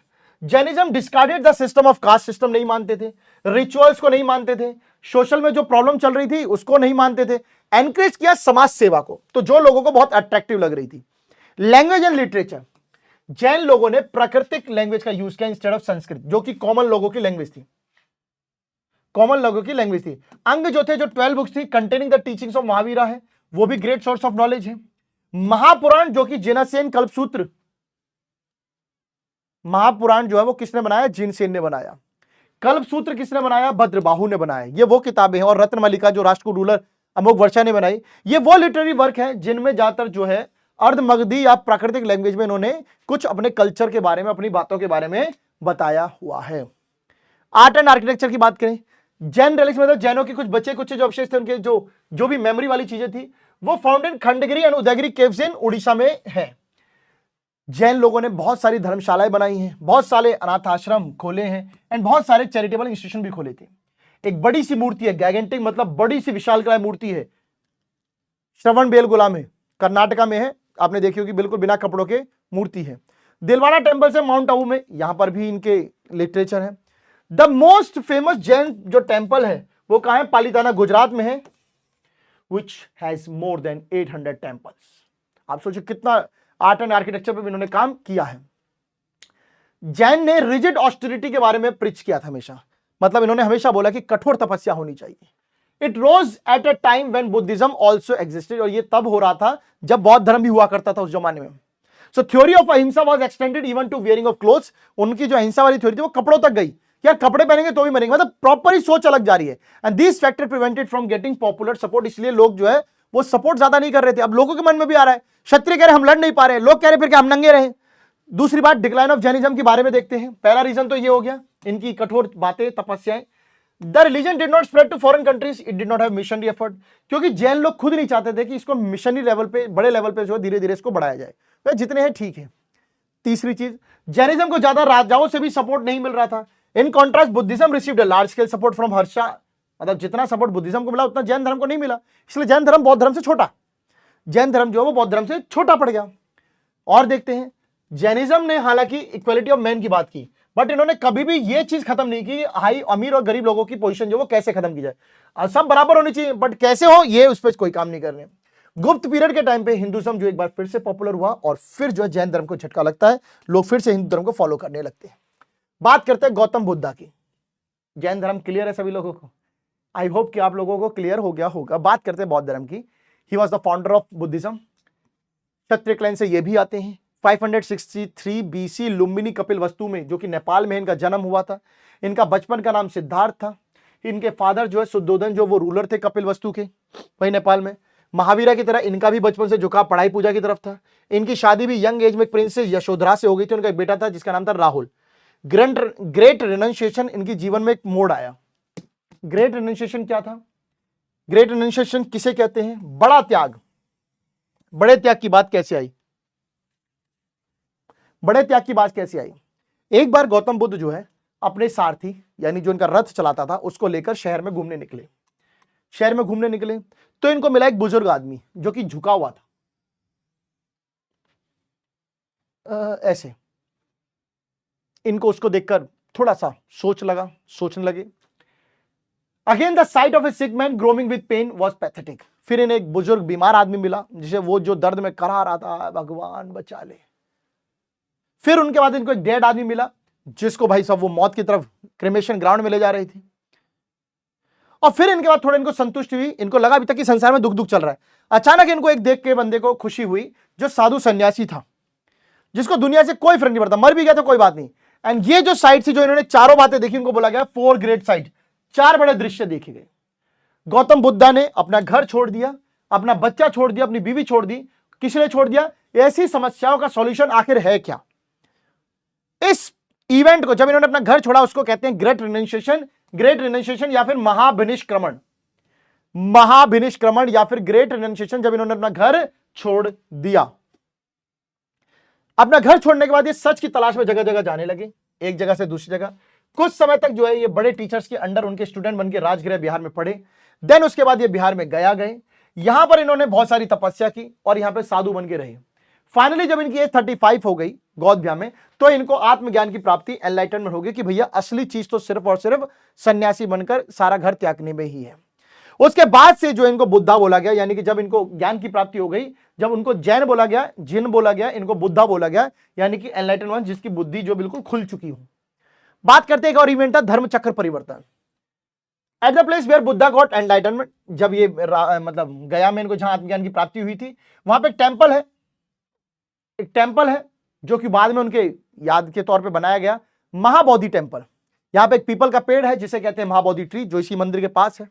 Jainism discarded the system of caste system, नहीं मानते थे, रिचुअल्स को नहीं मानते थे, सोशल में जो प्रॉब्लम चल रही थी उसको नहीं मानते थे। एनकरेज किया समाज सेवा को, तो जो लोगों को बहुत अट्रैक्टिव लग रही थी। लैंग्वेज एंड लिटरेचर, जैन लोगों ने प्राकृतिक लैंग्वेज का यूज किया इंस्टेड ऑफ संस्कृत, जो कि कॉमन लोगों की लैंग्वेज थी, कॉमन लोगों की लैंग्वेज थी। अंग जो थे, जो 12 बुक्स थी containing the teachings of Mahavira है, वो भी ग्रेट सोर्स ऑफ नॉलेज है। महापुराण जो कि जिनसेन कल्पसूत्र, महापुराण जो है वो किसने बनाया? जिनसेन ने बनाया। कल्पसूत्र किसने बनाया? भद्रबाहु ने बनाया। ये वो किताबें हैं। और रत्नमालिका जो राष्ट्रकूट रूलर अमोघ वर्षा ने बनाई, ये वो लिटरेरी वर्क है जिनमें ज्यादातर जो है अर्धमगधी या प्राकृतिक लैंग्वेज में इन्होंने कुछ अपने कल्चर के बारे में, अपनी बातों के बारे में बताया हुआ है। आर्ट एंड आर्किटेक्चर की बात करें, जैन रिलिक्स मतलब जैनों के कुछ बचे कुछ जो अवशेष थे, उनके जो भी मेमोरी वाली चीजें थी, वो found in Khandagiri and Udayagiri caves in Orissa में है। जैन लोगों ने बहुत सारी धर्मशालाएं बनाई हैं, बहुत सारे अनाथ आश्रम खोले हैं एंड बहुत सारे चैरिटेबल इंस्टीट्यूशन भी खोले थे। एक बड़ी सी मूर्ति है, गैगेंटिक मतलब बड़ी सी विशालकाय मूर्ति है, श्रवण बेलगोला में, कर्नाटका में है, आपने देखी होगी, बिल्कुल बिना कपड़ों के मूर्ति है। दिलवाड़ा टेम्पल से माउंट आबू में, यहां पर भी इनके लिटरेचर है। द मोस्ट फेमस जैन जो टेम्पल है वो कहां है? पालीताना गुजरात में है, which has more than 800 temples। आप सोचिए कितना आर्ट एंड आर्किटेक्चर पे इन्होंने काम किया है। जैन ने रिजिड ऑस्टेरिटी के बारे में प्रीच किया था हमेशा, मतलब इन्होंने हमेशा बोला कि कठोर तपस्या होनी चाहिए। It rose at a time when Buddhism also existed, और ये तब हो रहा था जब बौद्ध धर्म भी हुआ करता था उस जमाने में। So theory of ahimsa was extended even to wearing of clothes. उनकी जो अहिंसा वाली थ्योरी थी वो कपड़ों तक गई, क्या कपड़े पहनेंगे तो भी मरेंगे, मतलब प्रॉपर ही सोच अलग जा रही है। And this factor prevented from getting popular support, इसलिए लोग जो है वो सपोर्ट ज्यादा नहीं कर रहे थे। अब लोगों के मन में भी आ रहा है, क्षत्रिय कह रहे हम लड़ नहीं पा रहे, लोग कह रहे फिर क्या हम नंगे रहे। दूसरी बात, डिक्लाइन ऑफ जैनिज्म के बारे में देखते हैं। पहला रीजन तो ये हो गया, इनकी कठोर बातें, तपस्याएं। The religion did not spread to foreign countries, it did not have missionary effort, क्योंकि जैन लोग खुद नहीं चाहते थे कि इसको मिशनरी लेवल पे, बड़े लेवल पे जो धीरे धीरे इसको बढ़ाया जाए, तो जितने हैं ठीक है। तीसरी चीज, जैनिज्म को ज्यादा राजाओं से भी सपोर्ट नहीं मिल रहा था। In contrast Buddhism received a large scale support from Harsha, मतलब जितना सपोर्ट बुद्धिज्म को मिला उतना जैन धर्म को नहीं मिला, इसलिए जैन धर्म बौद्ध धर्म से छोटा, जैन धर्म जो है वो बौद्ध धर्म से छोटा पड़ गया। और देखते हैं, जैनिज्म ने हालांकि इक्वलिटी ऑफ मैन की बात की, बट इन्होंने कभी भी ये चीज खत्म नहीं की, हाई अमीर और गरीब लोगों की पोजीशन जो वो कैसे खत्म की जाए, सब बराबर होनी चाहिए, बट कैसे हो ये उस पर कोई काम नहीं कर रहे। गुप्त पीरियड के टाइम पे हिंदुज्म जो एक बार फिर से पॉपुलर हुआ और फिर जो है जैन धर्म को झटका लगता है, लोग फिर से हिंदू धर्म को फॉलो करने लगते हैं। बात करते हैं गौतम बुद्धा की। जैन धर्म क्लियर है सभी लोगों को? आई होप कि आप लोगों को क्लियर हो गया होगा। बात करते हैं बौद्ध धर्म की। He was the founder of Buddhism, Kshatriya clan से ये भी आते हैं। 563 बीसी लुम्बिनी कपिल वस्तु में, जो कि नेपाल में इनका जन्म हुआ था। इनका बचपन का नाम सिद्धार्थ था। इनके फादर जो है सुद्धोधन, जो वो रूलर थे कपिल वस्तु के, वही नेपाल में। महावीरा की तरह इनका भी बचपन से झुकाव पढ़ाई पूजा की तरफ था। इनकी शादी भी यंग एज में प्रिंसेस यशोधरा से हो गई थी। उनका एक बेटा था जिसका नाम था राहुल। ग्रेट रिनंसिएशन इनकी जीवन में एक मोड़ आया। ग्रेट रिनंसिएशन क्या था? ग्रेट रिनंसिएशन किसे कहते हैं? बड़ा त्याग। बड़े त्याग की बात कैसे आई? बड़े त्याग की बात कैसे आई? एक बार गौतम बुद्ध जो है अपने सारथी, यानी जो इनका रथ चलाता था, उसको लेकर शहर में घूमने निकले। शहर में घूमने निकले तो इनको मिला एक बुजुर्ग आदमी जो कि झुका हुआ था, ऐसे। इनको उसको देखकर थोड़ा सा सोचने लगे। Again the sight of a sick man groaning with pain was pathetic. फिर इन्हें एक बुजुर्ग बीमार आदमी मिला जिसे वो जो दर्द में करा रहा था, भगवान बचा ले। फिर उनके बाद इनको एक डेड आदमी मिला जिसको भाई साहब वो मौत की तरफ क्रेमेशन ग्राउंड में ले जा रही थी। और फिर इनके बाद थोड़ा इनको संतुष्टि हुई, इनको लगा अभी तक कि संसार में दुख दुख चल रहा है। अचानक इनको एक देख के बंदे को खुशी हुई जो साधु सन्यासी था, जिसको दुनिया से कोई फर्क नहीं पड़ता, मर भी गया तो कोई बात नहीं। एंड ये जो साइट थी, जो इन्होंने चारों बातें देखी, उनको बोला गया 4 ग्रेट साइट, 4 बड़े दृश्य देखे गए। गौतम बुद्धा ने अपना घर छोड़ दिया, अपना बच्चा छोड़ दिया, अपनी बीवी छोड़ दी। किसने छोड़ दिया? ऐसी समस्याओं का सॉल्यूशन आखिर है क्या? इस इवेंट को जब इन्होंने अपना घर छोड़ा उसको कहते हैं ग्रेट रिनंसिएशन। ग्रेट रिनंसिएशन या फिर महाभिनिष्क्रमण, महाभिनिष्क्रमण या फिर ग्रेट रिनंसिएशन, जब इन्होंने अपना घर छोड़ दिया। अपना घर छोड़ने के बाद ये सच की तलाश में जगह जगह जाने लगे, एक जगह से दूसरी जगह। कुछ समय तक जो है ये बड़े टीचर्स के अंडर उनके स्टूडेंट बनके राजगृह बिहार में पढ़े। देन उसके बाद ये बिहार में गए। यहां पर इन्होंने बहुत सारी तपस्या की और यहां पर साधु बन के रहे। फाइनली जब इनकी एज 35 हो गई गौधभ्या में, तो इनको आत्मज्ञान की प्राप्ति, एनलाइटनमेंट हो गई कि भैया असली चीज तो सिर्फ और सिर्फ सन्यासी बनकर सारा घर त्यागने में ही है। उसके बाद से जो इनको बुद्धा बोला गया, यानी कि जब इनको ज्ञान की प्राप्ति हो गई, जब उनको जैन बोला गया, जिन बोला गया, इनको बुद्धा बोला गया, यानी कि एनलाइटनमेंट, जिसकी बुद्धि जो बिल्कुल खुल चुकी हो। बात करते हैं एक और इवेंट था, Dharma Chakra Parivartan. At the place where Buddha got enlightenment, जब ये मतलब गया में इनको जहां आत्मज्ञान की प्राप्ति हुई थी, वहां पे एक टेंपल है जो कि बाद में उनके याद के तौर पे बनाया गया, महाबोधि टेंपल। यहां पे एक पीपल का पेड़ है जिसे कहते हैं महाबोधि ट्री, जो इसी मंदिर के पास है।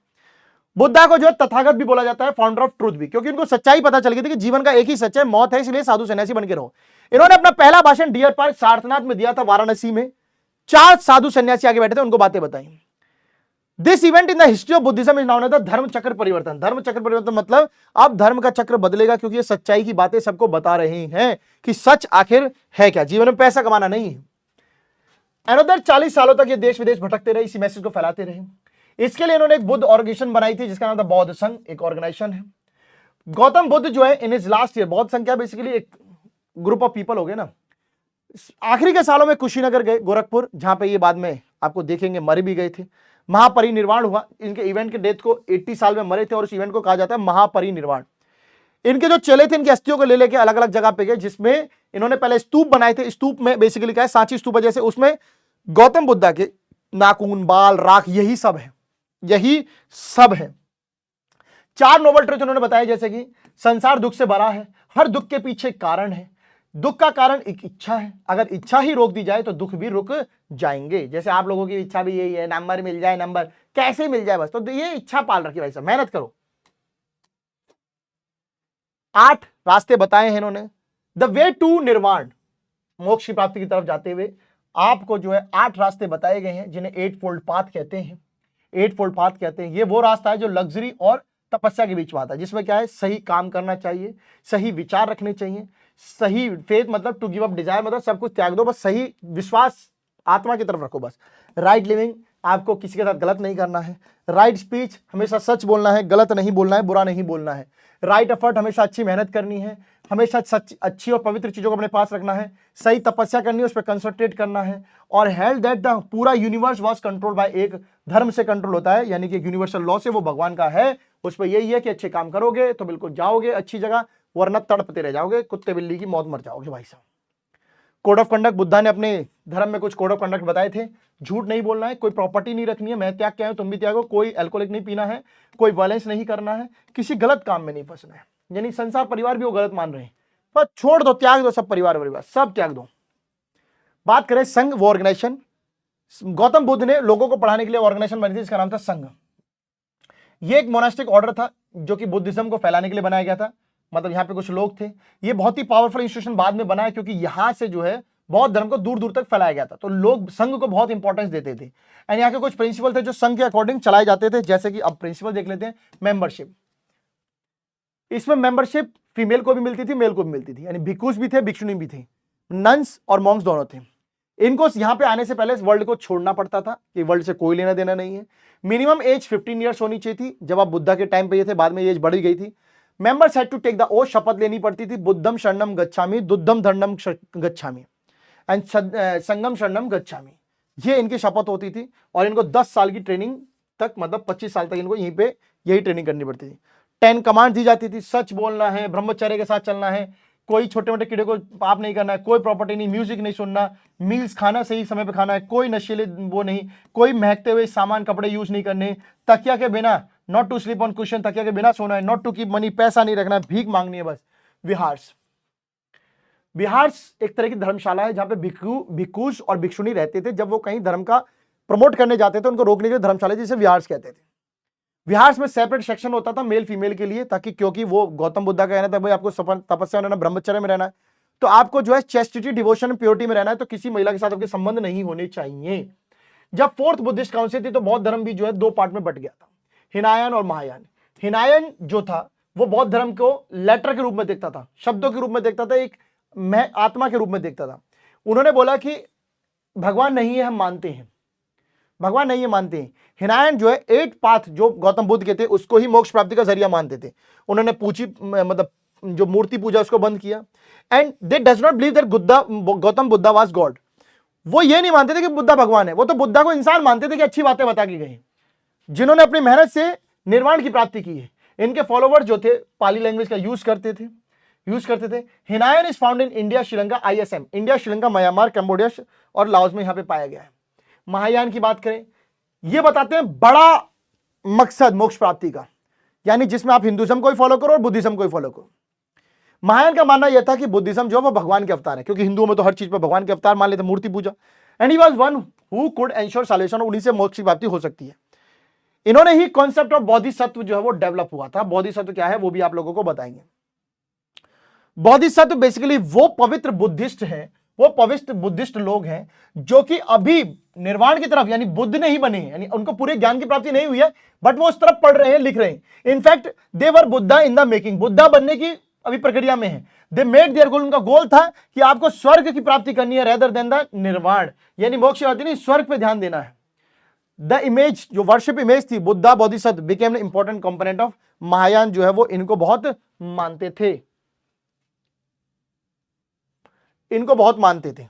बुद्धा को जो है तथागत भी बोला जाता है, फाउंडर ऑफ ट्रूथ भी, क्योंकि उनको सच्चाई पता चल गई थी कि जीवन का एक ही सच है, मौत है, इसलिए साधु सन्यासी बन के रहो। इन्होंने अपना पहला भाषण डियर पार्क सारनाथ में दिया था, वाराणसी में। 4 साधु सन्यासी आगे बैठे थे, उनको बातें बताई। This event in the history of Buddhism is known as the Dharma Chakra परिवर्तन। धर्म चक्र परिवर्तन मतलब अब धर्म का चक्र बदलेगा, क्योंकि ये सच्चाई की बातें सबको बता रहे हैं कि सच आखिर है क्या। जीवन में पैसा कमाना नहीं है। अनदर 40 सालों तक ये देश विदेश भटकते रहे, इसी मैसेज को फैलाते रहे। इसके लिए इन्होंने एक बुद्ध ऑर्गेनाइजेशन बनाई थी जिसका नाम था बौद्ध संघ, एक ऑर्गेनाइजेशन है। गौतम बुद्ध जो है इन इज लास्ट ईयर, बहुत संख्या बेसिकली एक ग्रुप ऑफ पीपल हो गए ना, आखिरी के सालों में कुशीनगर गए, गोरखपुर, जहां पे ये बाद में आपको देखेंगे मर भी गए थे। महापरिनिर्वाण हुआ, इनके इवेंट के डेथ को 80 साल में मरे थे और उस इवेंट को कहा जाता है महापरिनिर्वाण। इनके जो चेले थे इनकी अस्थियों को ले लेके अलग अलग जगह पे गए, जिसमें इन्होंने पहले स्तूप बनाए थे। स्तूप में बेसिकली क्या है, सांची स्तूप, जैसे उसमें गौतम बुद्धा के नाखून, बाल, राख, यही सब है, यही सब है। 4 नोबल ट्रुथ उन्होंने बताया, जैसे कि संसार दुख से भरा है, हर दुख के पीछे कारण है, दुख का कारण एक इच्छा है, अगर इच्छा ही रोक दी जाए तो दुख भी रुक जाएंगे। जैसे आप लोगों की इच्छा भी यही है, नंबर मिल जाए, नंबर कैसे मिल जाए बस, तो ये इच्छा पाल रखी भाई साहब, मेहनत करो। 8 रास्ते बताए हैं इन्होंने, द वे टू निर्वाण, मोक्ष की प्राप्ति की तरफ जाते हुए आपको जो है 8 रास्ते बताए गए हैं, जिन्हें 8 फोल्ड पाथ कहते हैं। 8 फोल्ड पाथ कहते हैं, ये वो रास्ता है जो लग्जरी और तपस्या के बीच में आता है, जिसमें क्या है, सही काम करना चाहिए, सही विचार रखने चाहिए, सही फेथ मतलब टू गिव अप डिजायर, मतलब सब कुछ त्याग दो, बस सही विश्वास आत्मा की तरफ रखो बस। राइट लिविंग, आपको किसी के साथ गलत नहीं करना है। राइट स्पीच, हमेशा सच बोलना है, गलत नहीं बोलना है, बुरा नहीं बोलना है। राइट एफर्ट, हमेशा अच्छी मेहनत करनी है, हमेशा अच्छी और पवित्र चीजों को अपने पास रखना है। सही तपस्या करनी है, उस पर कंसंट्रेट करना है। और हेल्ड दैट द पूरा यूनिवर्स वाज कंट्रोल बाय, एक धर्म से कंट्रोल होता है, यानी कि एक यूनिवर्सल लॉ से, वो भगवान का है। उस पर यही है कि अच्छे काम करोगे तो बिल्कुल जाओगे अच्छी जगह, वरना तड़पते रह जाओगे, कुत्ते बिल्ली की मौत मर जाओगे भाई साहब। कोड ऑफ कंडक्ट, बुद्धा ने अपने धर्म में कुछ कोड ऑफ कंडक्ट बताए थे। झूठ नहीं बोलना है, कोई प्रॉपर्टी नहीं रखनी है, मैं त्याग क्या है तुम भी त्यागो, कोई अल्कोहलिक नहीं पीना है, कोई वायलेंस नहीं करना है, किसी गलत काम में नहीं फंसना है। यानी संसार परिवार भी वो गलत मान रहे हैं, पर छोड़ दो, त्याग दो सब परिवार सब त्याग दो। बात करें संघ, वो ऑर्गेनाइजेशन गौतम बुद्ध ने लोगों को पढ़ाने के लिए ऑर्गेनाइजेशन बनी थी, इसका नाम था संघ। ये एक मोनास्टिक ऑर्डर था जो कि बुद्धिज्म को फैलाने के लिए बनाया गया था, मतलब यहाँ पे कुछ लोग थे। ये बहुत ही पावरफुल इंस्टीट्यूशन बाद में बना है, क्योंकि यहां से जो है बौद्ध धर्म को दूर दूर तक फैलाया गया था, तो लोग संघ को बहुत इंपॉर्टेंस देते थे। एंड यहाँ के कुछ प्रिंसिपल थे जो संघ के अकॉर्डिंग चलाए जाते थे, जैसे कि अब प्रिंसिपल देख लेते हैं। मेंबरशिप, इसमें मेंबरशिप फीमेल को भी मिलती थी, मेल को भी मिलती थी, यानी भिक्षुस भी थे, भिक्षुणी भी थे, नन्स और मॉन्क्स दोनों थे। इनको यहाँ पे आने से पहले इस वर्ल्ड को छोड़ना पड़ता था, कि वर्ल्ड से कोई लेना देना नहीं है। मिनिमम एज 15 ईयर्स होनी चाहिए थी, जब आप बुद्धा के टाइम पे ये थे, बाद में एज बढ़ी गई थी। Members had to take the oath, शपथ लेनी पड़ती थी, बुद्धम शरणम गच्छामि, दुद्धम धर्मम गच्छामि एंड संगम शरणम गच्छामि, ये इनकी शपथ होती थी। और इनको 10 साल की ट्रेनिंग तक, मतलब 25 साल तक इनको यहीं पे यही ट्रेनिंग करनी पड़ती थी। 10 कमांड दी जाती थी, सच बोलना है, ब्रह्मचर्य के साथ चलना है, कोई छोटे मोटे कीड़े को पाप नहीं करना है, कोई प्रॉपर्टी नहीं, म्यूजिक नहीं सुनना, मील्स खाना सही समय पे खाना है, कोई नशीले वो नहीं, कोई महकते हुए सामान कपड़े यूज नहीं करने, तकिया के बिना, not to sleep on cushion, तकिया के बिना सोना है, नॉट टू कीप मनी, पैसा नहीं रखना है, भीख मांगनी है बस। विहार्स, विहार्स एक तरह की धर्मशाला है जहां पे भिक्षुस और भिक्षुणी रहते थे। जब वो कहीं धर्म का प्रमोट करने जाते थे, उनको रोकने के लिए धर्मशाला, जिसे विहार्स कहते थे। विहार्स में सेपरेट सेक्शन होता था मेल फीमेल के लिए, ताकि क्योंकि वो गौतम बुद्धा का कहना था भाई आपको तपस्या में रहना, ब्रह्मचर्य में रहना है, तो आपको जो है चेस्टिटी, डिवोशन, प्योरिटी में रहना है, तो किसी महिला के साथ आपके संबंध नहीं होने चाहिए। जब 4th बुद्धिस्ट काउंसिल थी तो बौद्ध धर्म भी जो है 2 पार्ट में बट गया था, हिनायन और महायान। हिनायन जो था वो बौद्ध धर्म को लेटर के रूप में देखता था, शब्दों के रूप में देखता था, एक आत्मा के रूप में देखता था। उन्होंने बोला कि भगवान नहीं है, हम मानते हैं, भगवान नहीं है मानते हैं। हिनायन जो है 8 पाथ जो गौतम बुद्ध के थे उसको ही मोक्ष प्राप्ति का जरिया मानते थे। उन्होंने पूछी, मतलब जो मूर्ति पूजा उसको बंद किया। And they does not believe that Gautam Buddha was God. वो ये नहीं मानते थे कि बुद्धा भगवान है, वो तो बुद्धा को इंसान मानते थे कि अच्छी बातें बता के गए, जिन्होंने अपनी मेहनत से निर्वाण की प्राप्ति की है। इनके फॉलोवर्स जो थे पाली लैंग्वेज का यूज करते थे। Hinayana is found in India, Sri Lanka, ISM, India, Sri Lanka, Myanmar, Cambodia और लाओस में यहां पे पाया गया है। महायान की बात करें, ये बताते हैं बड़ा मकसद मोक्ष प्राप्ति का, यानी जिसमें आप हिंदुइज्म को ही फॉलो करो और बुद्धिज्म को ही फॉलो करो। महायान का मानना यह था कि बुद्धिज्म जो है वो भगवान के अवतार है, क्योंकि हिंदुओं में तो हर चीज पर भगवान के अवतार मान लेते, मूर्ति पूजा। And he was one who could ensure solution, उन्हीं से मोक्ष की प्राप्ति हो सकती है। इन्होंने ही कॉन्सेप्ट ऑफ बोधिसत्व जो है वो डेवलप हुआ था। बोधिसत्व क्या है वो भी आप लोगों को बताएंगे। बोधिसत्व बेसिकली वो पवित्र बुद्धिस्ट हैं, वो पवित्र बुद्धिस्ट लोग हैं जो कि अभी निर्वाण की तरफ, यानी बुद्ध नहीं बने, यानी उनको पूरे ज्ञान की प्राप्ति नहीं हुई है, बट वो उस तरफ पढ़ रहे हैं, लिख रहे हैं। In fact they were Buddha in the making, Buddha बनने की अभी प्रक्रिया में है। दे मेड देयर गोल, उनका गोल था कि आपको स्वर्ग की प्राप्ति करनी है, रेदर देन द निर्वाण, यानी मोक्ष की प्राप्ति नहीं, स्वर्ग पे ध्यान देना है। द इमेज जो वर्शिप इमेज थी Buddha Bodhisattva became an important component of Mahayana, जो है वो इनको बहुत मानते थे, इनको बहुत मानते थे।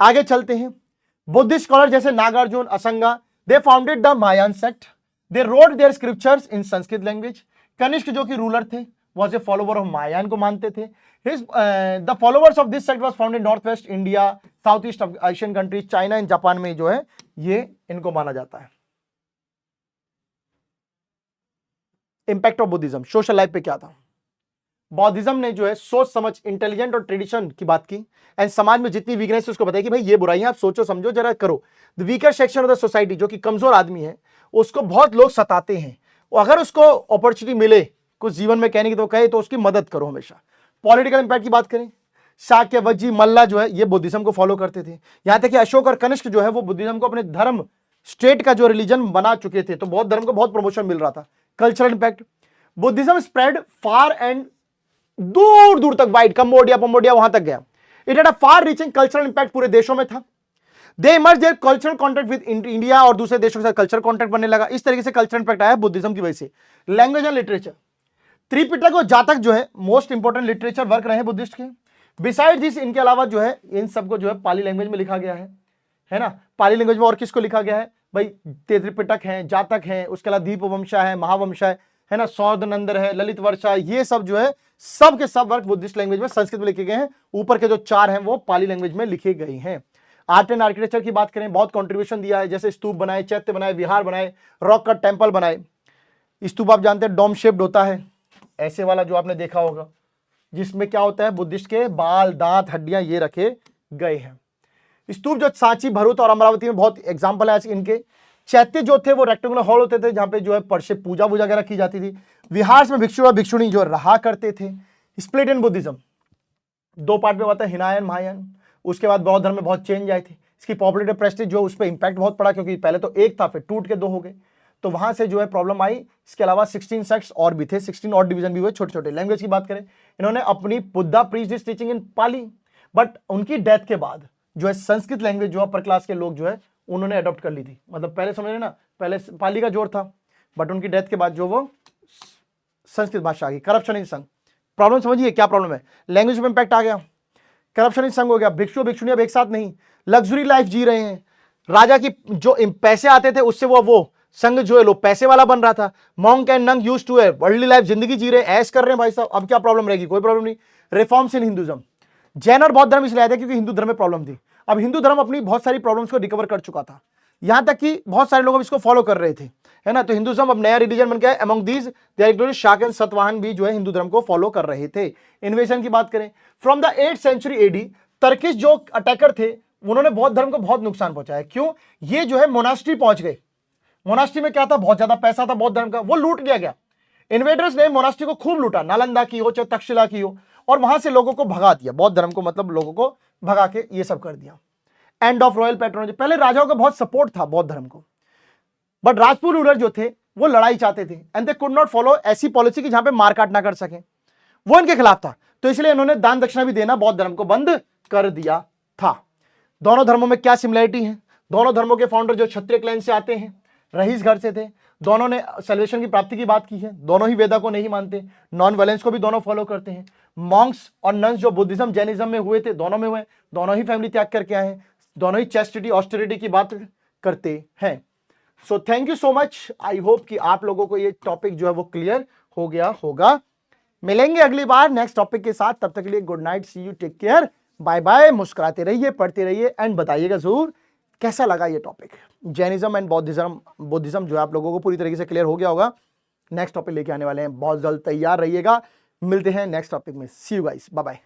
आगे चलते हैं। बुद्धिस्ट स्कॉलर जैसे Nagarjuna, Asanga, they founded the Mahayana sect, they wrote their scriptures in Sanskrit language. Kanishka जो कि रूलर थे was a follower of Mahayana को मानते थे। The followers of this sect was found in north west India, south east Asian countries, China and Japan में जो है ये इनको माना जाता है। Impact of Buddhism social life पे क्या था? बौद्धिज्म ने जो है सोच समझ, इंटेलिजेंट और ट्रेडिशन की बात की एंड समाज में जितनी वीकनेस उसको बताया कि भाई ये बुराइयां आप सोचो समझो जरा करो। The weaker section of the society, जो कि कमजोर आदमी है उसको बहुत लोग सताते हैं, अगर उसको अपॉर्चुनिटी मिले कुछ जीवन में कहने की तो कहे तो उसकी मदद करो हमेशा। पॉलिटिकल इंपैक्ट की बात करें, शाक्य, वज्जी, मल्ला जो है ये बुद्धिज्म को फॉलो करते थे। यहां तक कि अशोक और कनिष्क जो है वो बुद्धिज्म को अपने धर्म, स्टेट का जो रिलीजन बना चुके थे, तो बौद्ध धर्म को बहुत प्रमोशन मिल रहा था। Cultural impact, Buddhism spread far and दूर दूर तक, वाइड, कंबोडिया पंबोडिया वहां तक गया। It had a far reaching cultural impact, पूरे देशों में था। They emerge their cultural contact with India, और दूसरे देशों के साथ कल्चरल कॉन्टैक्ट बनने लगा। इस तरीके से कल्चरल इंपैक्ट आया बुद्धिज्म की वजह से। लैंग्वेज एंड लिटरेचर, त्रिपिटक और जातक जो है मोस्ट इंपोर्टेंट लिटरेचर वर्क रहे बुद्धिस्ट के। बिसाइड दिस, इनके अलावा जो है इन सबको जो है पाली लैंग्वेज में लिखा गया है ना। पाली लैंग्वेज में और किसको लिखा गया है भाई? त्रिपिटक है, जातक है, उसके अलावा दीपवंशा है, महावंशा है ना, सौदनंदर है, ललित वर्षा, ये सब जो है सब के सब वर्क बुद्धिस्ट लैंग्वेज में संस्कृत में लिखे गए हैं। ऊपर के जो 4 हैं वो पाली लैंग्वेज में लिखे गए हैं। आर्ट एंड आर्किटेक्चर की बात करें, बहुत कंट्रीब्यूशन दिया है, जैसे स्तूप बनाए, चैत्य बनाए, विहार बनाए, रॉक कट टेंपल बनाए। स्तूप आप जानते हैं डोम शेप्ड होता है, ऐसे वाला जो आपने देखा होगा, जिसमें क्या होता है बुद्धिस्ट के बाल, दांत, हड्डियां ये रखे गए हैं। स्तूप जो सांची, भरूच और अमरावती में बहुत एग्जाम्पल है इनके। चैत्य जो थे वो रेक्टेंगुलर हॉल होते थे जहां पे जो है परसे पूजा वगैरह की जाती थी। विहार में भिक्षु और भिक्षुणी जो रहा करते थे। स्प्लिट इन बुद्धिज्म, 2 पार्ट में होता है, हिनायन महायान। उसके बाद बौद्ध धर्म में बहुत चेंज आए थे। इसकी पॉपुलर प्रेस्टीज जो उस पर इंपैक्ट बहुत पड़ा, क्योंकि पहले तो एक था फिर टूट के 2 हो गए, तो वहां से जो है प्रॉब्लम आई। इसके अलावा 16 सेक्ट्स और भी थे, 16 और डिवीजन भी हुए छोटे छोटे। लैंग्वेज की बात करें, इन्होंने अपनी Buddha preached his teaching in Pali, but उनकी डेथ के बाद जो है संस्कृत लैंग्वेज जो अपर क्लास के लोग जो है उन्होंने अडॉप्ट कर ली थी। मतलब पहले समझ रहे ना, पहले पाली का जोर था, बट उनकी डेथ के बाद जो वो संस्कृत भाषा आ गई। करप्शन इन संघ, प्रॉब्लम समझिए क्या प्रॉब्लम है। लैंग्वेज में इंपैक्ट आ गया, करप्शन इन संघ हो गया, भिक्षु भिक्षुणी अब एक साथ नहीं, लग्जरी लाइफ जी रहे हैं। राजा की जो पैसे आते थे उससे वो संघ जो है लो पैसे वाला बन रहा था। मॉन्क एंड नंग यूज्ड टू वर्ल्डली लाइफ, जिंदगी जी रहे हैं, ऐश कर रहे हैं भाई साहब। अब क्या प्रॉब्लम रहेगी? कोई प्रॉब्लम नहीं। रिफॉर्म्स इन हिंदुइज्म, जैन और बौद्ध धर्म इसलिए आए थे क्योंकि हिंदू धर्म में प्रॉब्लम थी। अब हिंदू धर्म अपनी बहुत सारी प्रॉब्लम्स को रिकवर कर चुका था, यहां तक कि बहुत सारे लोग इसको फॉलो कर रहे थे, है ना। तो हिंदुइज्म अब नया रिलीजन बन गया है। Among these they are included Shak and Satavahana भी जो है हिंदू धर्म को फॉलो कर रहे थे। इन्वेजन की बात करें, from the 8th century AD, Turkish जो अटैकर थे उन्होंने बौद्ध धर्म को बहुत नुकसान पहुंचाया। क्यों? ये जो है मोनास्ट्री पहुंच गए। मोनास्ट्री में क्या था? बहुत ज्यादा पैसा था बौद्ध धर्म का, वो लूट लिया गया। इन्वेडर्स ने मोनास्ट्री को खूब लूटा, नालंदा की हो चाहे तक्षशिला की हो, और वहां से लोगों को भगा दिया बौद्ध धर्म को, मतलब लोगों को भगा के ये सब कर दिया। एंड ऑफ रॉयल पैट्रोनेज, पहले राजाओं का बहुत सपोर्ट था बौद्ध धर्म को, बट राजपूत रूलर जो थे वो लड़ाई चाहते थे and they could not follow ऐसी पॉलिसी की जहां पे मारकाट ना कर सके, वो इनके खिलाफ था। तो इसलिए इन्होंने दान दक्षिणा भी देना बौद्ध धर्म को बंद कर दिया था। दोनों धर्मों में क्या सिमिलरिटी है? दोनों धर्मों के फाउंडर जो क्षत्रिय क्लैन से आते हैं, रईस घर से थे, दोनों ने सैल्वेशन की प्राप्ति की बात की है। दोनों ही वेदा को नहीं मानते, नॉन वायलेंस को भी दोनों फॉलो करते हैं। मॉन्क्स और नन्स जो बुद्धिज्म जैनिज्म में हुए थे, दोनों में हुए, दोनों ही फैमिली त्याग करके आए हैं, दोनों ही चैस्टिटी ऑस्टेरिटी की बात करते हैं। So thank you so much. I hope कि आप लोगों को ये टॉपिक जो है वो क्लियर हो गया होगा। मिलेंगे अगली बार नेक्स्ट टॉपिक के साथ, तब तक के लिए good night, see you, take care, bye bye. मुस्कुराते रहिए, पढ़ते रहिए एंड बताइएगा जरूर कैसा लगा ये टॉपिक। जैनिज्म एंड बुद्धिज्म जो है आप लोगों को पूरी तरीके से क्लियर हो गया होगा। नेक्स्ट टॉपिक लेके आने वाले हैं बहुत जल्द, तैयार रहिएगा। मिलते हैं नेक्स्ट टॉपिक में। सी यू गाइस, बाय बाय।